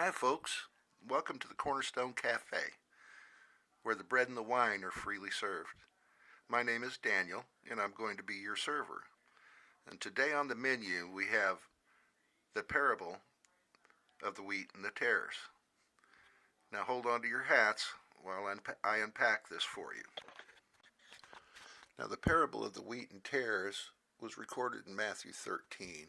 Hi, folks. Welcome to the Cornerstone Cafe, where the bread and the wine are freely served. My name is Daniel, and I'm going to be your server. And today on the menu, we have the parable of the wheat and the tares. Now hold on to your hats while I unpack this for you. Now, the parable of the wheat and tares was recorded in Matthew 13.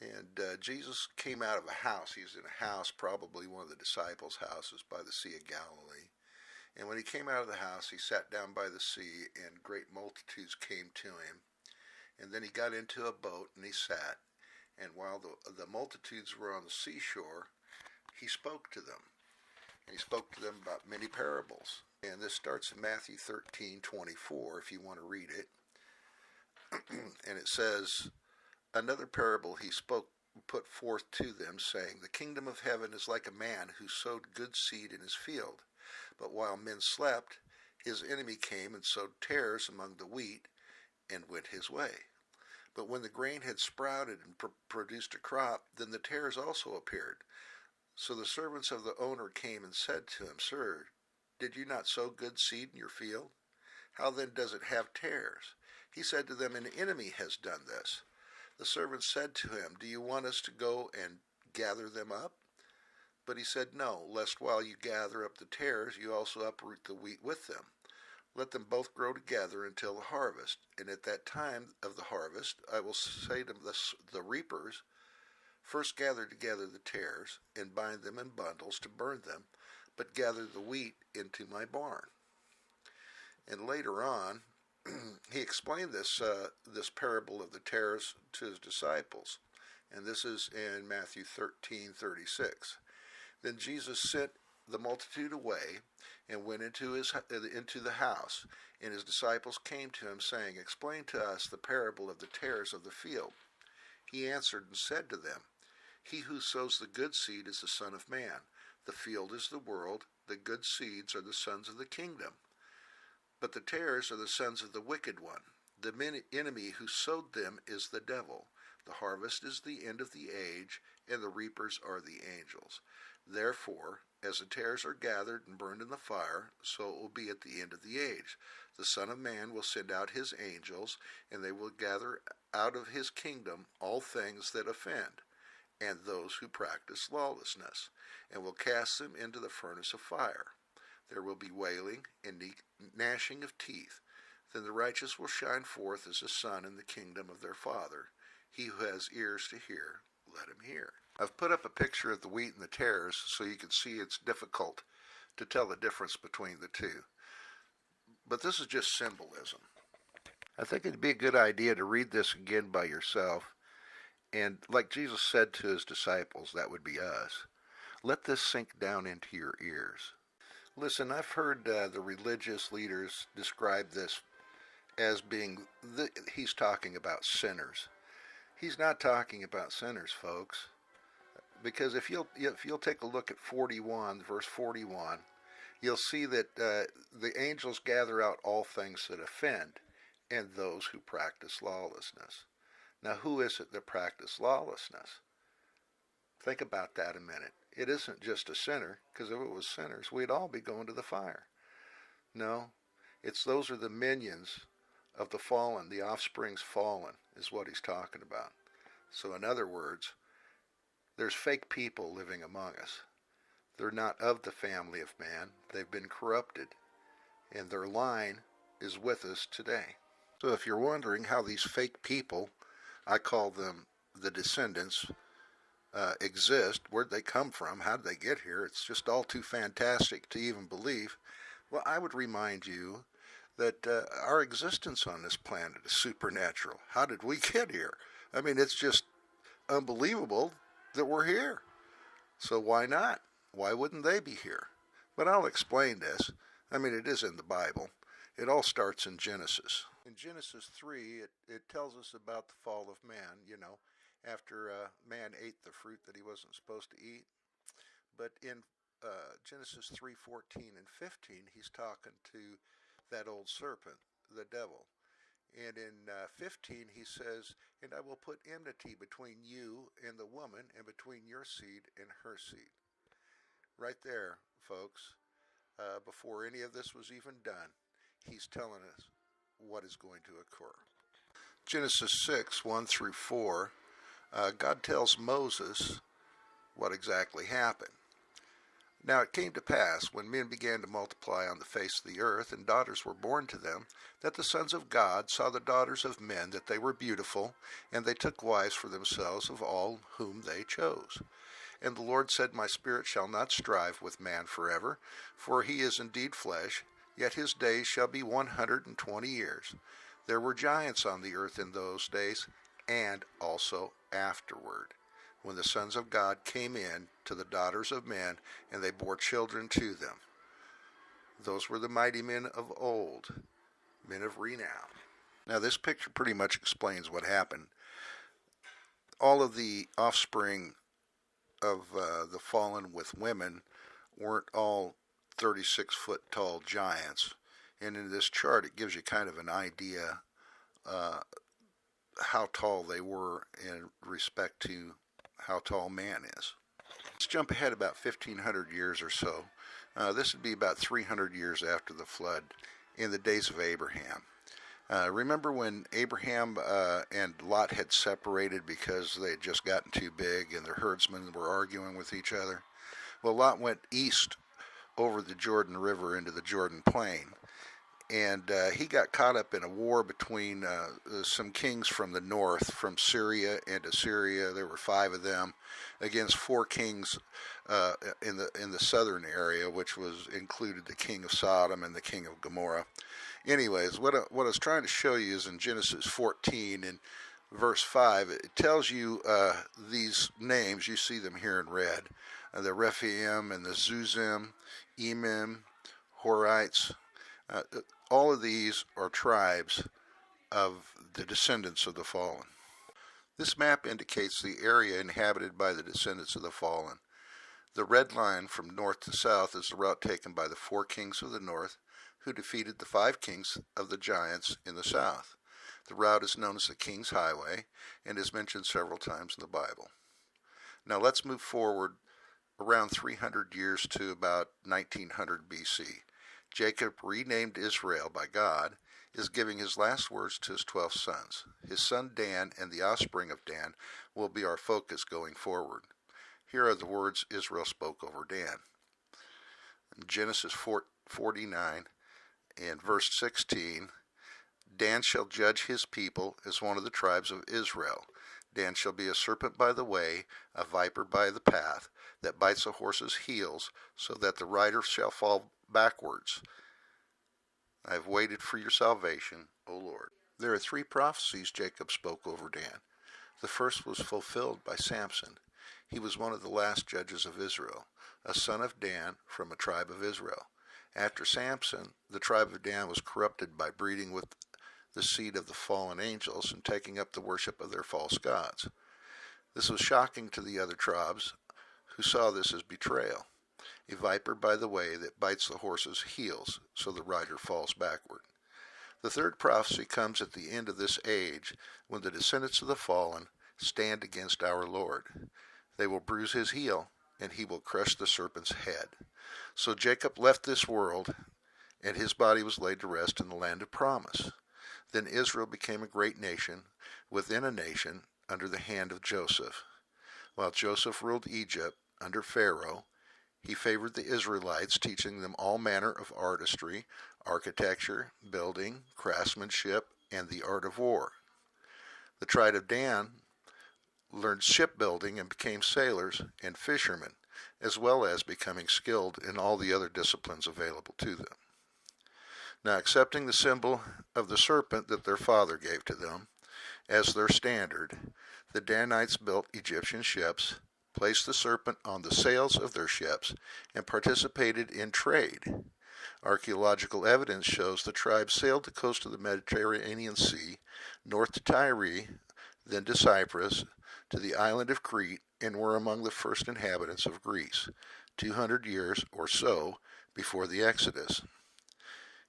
And Jesus came out of a house. He was in a house, probably one of the disciples' houses by the Sea of Galilee. And when he came out of the house, he sat down by the sea, and great multitudes came to him. And then he got into a boat, and he sat. And while the multitudes were on the seashore, he spoke to them. And he spoke to them about many parables. And this starts in Matthew 13:24, if you want to read it. And it says, "Another parable he put forth to them, saying, The kingdom of heaven is like a man who sowed good seed in his field. But while men slept, his enemy came and sowed tares among the wheat, and went his way. But when the grain had sprouted and produced a crop, then the tares also appeared. So the servants of the owner came and said to him, Sir, did you not sow good seed in your field? How then does it have tares? He said to them, An enemy has done this. The servants said to him, Do you want us to go and gather them up? But he said, No, lest while you gather up the tares, you also uproot the wheat with them. Let them both grow together until the harvest. And at that time of the harvest, I will say to the reapers, First gather together the tares, and bind them in bundles to burn them, but gather the wheat into my barn." And later on, he explained this parable of the tares to his disciples, and this is in Matthew 13:36. Then Jesus sent the multitude away and went into the house, and his disciples came to him, saying, Explain to us the parable of the tares of the field. He answered and said to them, He who sows the good seed is the Son of Man. The field is the world. The good seeds are the sons of the kingdom. But the tares are the sons of the wicked one. The enemy who sowed them is the devil. The harvest is the end of the age, and the reapers are the angels. Therefore, as the tares are gathered and burned in the fire, so it will be at the end of the age. The Son of Man will send out his angels, and they will gather out of his kingdom all things that offend, and those who practice lawlessness, and will cast them into the furnace of fire. There will be wailing and gnashing of teeth. Then the righteous will shine forth as the sun in the kingdom of their Father. He who has ears to hear, let him hear. I've put up a picture of the wheat and the tares so you can see it's difficult to tell the difference between the two. But this is just symbolism. I think it'd be a good idea to read this again by yourself. And like Jesus said to his disciples, that would be us, let this sink down into your ears. Listen, I've heard the religious leaders describe this as being, he's talking about sinners. He's not talking about sinners, folks. Because if you'll take a look at 41, verse 41, you'll see that the angels gather out all things that offend, and those who practice lawlessness. Now, who is it that practice lawlessness? Think about that a minute. It isn't just a sinner, because if it was sinners, we'd all be going to the fire. No, those are the minions of the fallen, the offspring's fallen, is what he's talking about. So in other words, there's fake people living among us. They're not of the family of man. They've been corrupted, and their line is with us today. So if you're wondering how these fake people, I call them the descendants, exist, where'd they come from, how did they get here, it's just all too fantastic to even believe. Well, I would remind you that our existence on this planet is supernatural. How did we get here? I mean, it's just unbelievable that we're here. So why not? Why wouldn't they be here? But I'll explain this. I mean, it is in the Bible. It all starts in Genesis. In Genesis 3, it tells us about the fall of man, after man ate the fruit that he wasn't supposed to eat. But in Genesis 3:14 and 15, he's talking to that old serpent, the devil. And in 15, he says, And I will put enmity between you and the woman, and between your seed and her seed. Right there, folks, before any of this was even done, he's telling us what is going to occur. Genesis 6, 1 through 4, God tells Moses what exactly happened. Now it came to pass, when men began to multiply on the face of the earth, and daughters were born to them, that the sons of God saw the daughters of men, that they were beautiful, and they took wives for themselves of all whom they chose. And the Lord said, My spirit shall not strive with man forever, for he is indeed flesh, yet his days shall be 120 years. There were giants on the earth in those days, and also afterward, when the sons of God came in to the daughters of men, and they bore children to them. Those were the mighty men of old, men of renown. Now this picture pretty much explains what happened. All of the offspring of the fallen with women weren't all 36-foot tall giants. And in this chart, it gives you kind of an idea how tall they were in respect to how tall man is. Let's jump ahead about 1,500 years or so. This would be about 300 years after the flood, in the days of Abraham. Remember when Abraham and Lot had separated because they had just gotten too big and their herdsmen were arguing with each other? Well, Lot went east over the Jordan River into the Jordan Plain, and he got caught up in a war between some kings from the north, from Syria and Assyria. There were 5 of them, against 4 kings in the southern area, which was included the king of Sodom and the king of Gomorrah. Anyways, what I was trying to show you is in Genesis 14 in verse 5, it tells you these names. You see them here in red. The Rephaim and the Zuzim, Emim, Horites. All of these are tribes of the descendants of the fallen. This map indicates the area inhabited by the descendants of the fallen. The red line from north to south is the route taken by the 4 kings of the north, who defeated the 5 kings of the giants in the south. The route is known as the King's Highway and is mentioned several times in the Bible. Now let's move forward around 300 years to about 1900 BC. Jacob, renamed Israel by God, is giving his last words to his 12 sons. His son Dan and the offspring of Dan will be our focus going forward. Here are the words Israel spoke over Dan. In Genesis 49 and verse 16, Dan shall judge his people as one of the tribes of Israel. Dan shall be a serpent by the way, a viper by the path, that bites a horse's heels, so that the rider shall fall backwards. I have waited for your salvation, O Lord. There are 3 prophecies Jacob spoke over Dan. The first was fulfilled by Samson. He was one of the last judges of Israel, a son of Dan from a tribe of Israel. After Samson, the tribe of Dan was corrupted by breeding with the seed of the fallen angels and taking up the worship of their false gods. This was shocking to the other tribes, who saw this as betrayal. A viper by the way that bites the horse's heels, so the rider falls backward. The third prophecy comes at the end of this age, when the descendants of the fallen stand against our Lord. They will bruise his heel, and he will crush the serpent's head. So Jacob left this world, and his body was laid to rest in the land of promise. Then Israel became a great nation within a nation under the hand of Joseph. While Joseph ruled Egypt under Pharaoh, he favored the Israelites, teaching them all manner of artistry, architecture, building, craftsmanship, and the art of war. The tribe of Dan learned shipbuilding and became sailors and fishermen, as well as becoming skilled in all the other disciplines available to them. Now, accepting the symbol of the serpent that their father gave to them as their standard, the Danites built Egyptian ships, placed the serpent on the sails of their ships, and participated in trade. Archaeological evidence shows the tribe sailed the coast of the Mediterranean Sea, north to Tyre, then to Cyprus, to the island of Crete, and were among the first inhabitants of Greece, 200 years or so before the Exodus.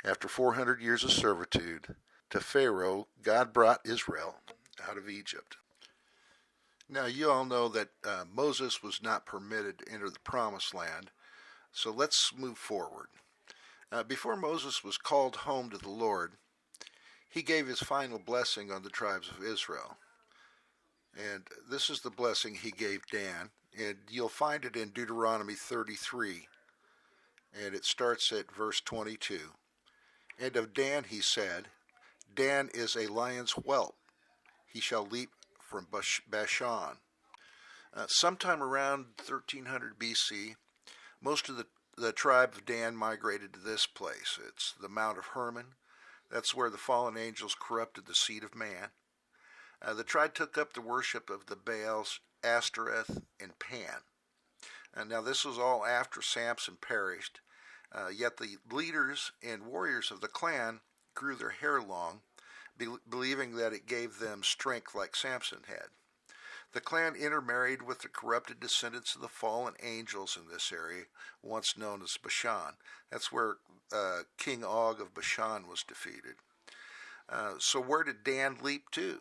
After 400 years of servitude to Pharaoh, God brought Israel out of Egypt. Now, you all know that Moses was not permitted to enter the Promised Land So let's move forward. Before Moses was called home to the Lord, he gave his final blessing on the tribes of Israel. And this is the blessing he gave Dan, and you'll find it in Deuteronomy 33, and it starts at verse 22. And of Dan he said, Dan is a lion's whelp. He shall leap from Bashan. Sometime around 1300 BC, most of the tribe of Dan migrated to this place. It's the Mount of Hermon. That's where the fallen angels corrupted the seed of man. The tribe took up the worship of the Baals, Ashtoreth, and Pan. And now this was all after Samson perished, yet the leaders and warriors of the clan grew their hair long, believing that it gave them strength like Samson had. The clan intermarried with the corrupted descendants of the fallen angels in this area, once known as Bashan. That's where King Og of Bashan was defeated. So where did Dan leap to?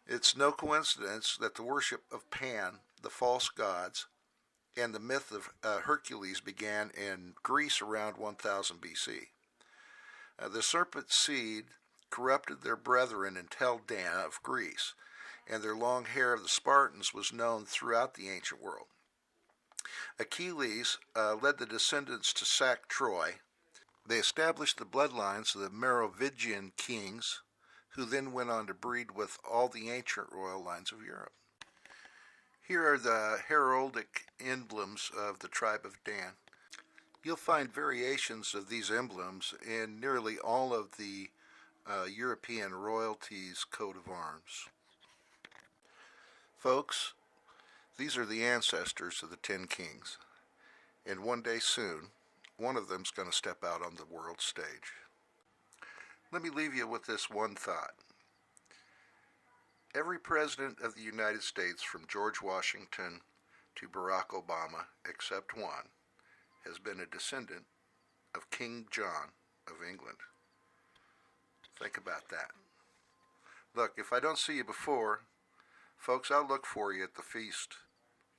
It's no coincidence that the worship of Pan, the false gods, and the myth of Hercules began in Greece around 1000 BC. The serpent seed corrupted their brethren until Dan of Greece, and their long hair of the Spartans was known throughout the ancient world. Achilles led the descendants to sack Troy. They established the bloodlines of the Merovingian kings, who then went on to breed with all the ancient royal lines of Europe. Here are the heraldic emblems of the tribe of Dan. You'll find variations of these emblems in nearly all of the European royalties' coat of arms. Folks, these are the ancestors of the 10 kings, and one day soon, one of them's going to step out on the world stage. Let me leave you with this one thought. Every president of the United States, from George Washington to Barack Obama, except one, has been a descendant of King John of England. Think about that. Look, if I don't see you before, folks, I'll look for you at the feast.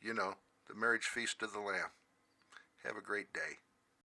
You know, the marriage feast of the Lamb. Have a great day.